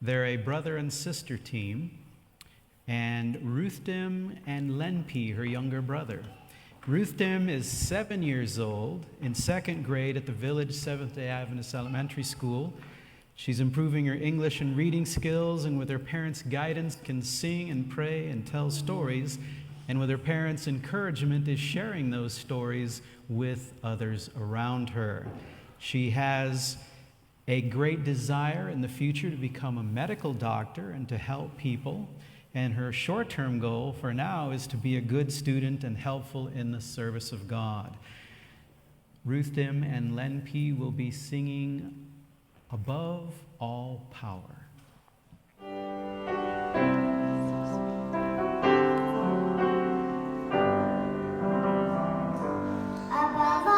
They're a brother and sister team, and Ruthdim and Lenpi, her younger brother. Ruthdim is 7 years old, in second grade at the Village Seventh-day Adventist Elementary School. She's improving her English and reading skills, and with her parents' guidance can sing and pray and tell stories, and with her parents' encouragement is sharing those stories with others around her. She has a great desire in the future to become a medical doctor and to help people. And her short-term goal for now is to be a good student and helpful in the service of God. Ruthdim and Lenpi will be singing Above All Power. Above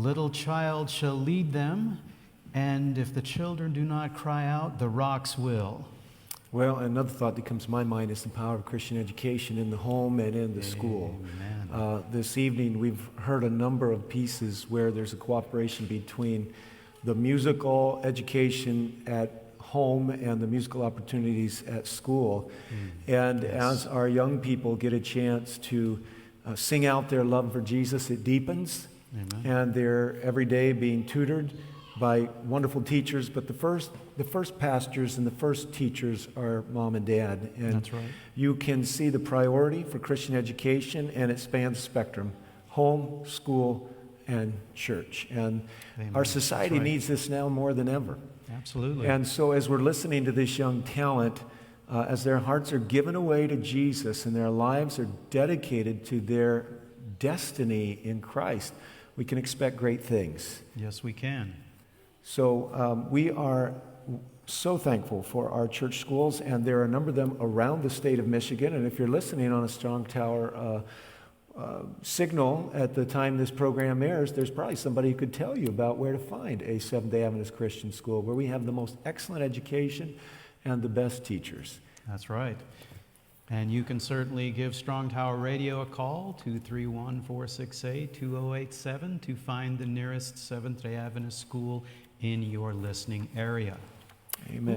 little child shall lead them, and if the children do not cry out, the rocks will. Well, another thought that comes to my mind is the power of Christian education in the home and in the school. This evening we've heard a number of pieces where there's a cooperation between the musical education at home and the musical opportunities at school. And as our young people get a chance to sing out their love for Jesus, it deepens. Amen. And they're every day being tutored by wonderful teachers, but the first pastors and the first teachers are mom and dad. And That's right. you can see the priority for Christian education, and it spans the spectrum: home, school, and church. And Amen. our society That's right. needs this now more than ever. Absolutely. And so as we're listening to this young talent, as their hearts are given away to Jesus and their lives are dedicated to their destiny in Christ, we can expect great things. Yes, we can. So we are so thankful for our church schools, and there are a number of them around the state of Michigan. And if you're listening on a Strong Tower signal at the time this program airs, there's probably somebody who could tell you about where to find a Seventh-day Adventist Christian school where we have the most excellent education and the best teachers. That's right. And you can certainly give Strong Tower Radio a call, 231-468-2087, to find the nearest Seventh-day Adventist school in your listening area. Amen.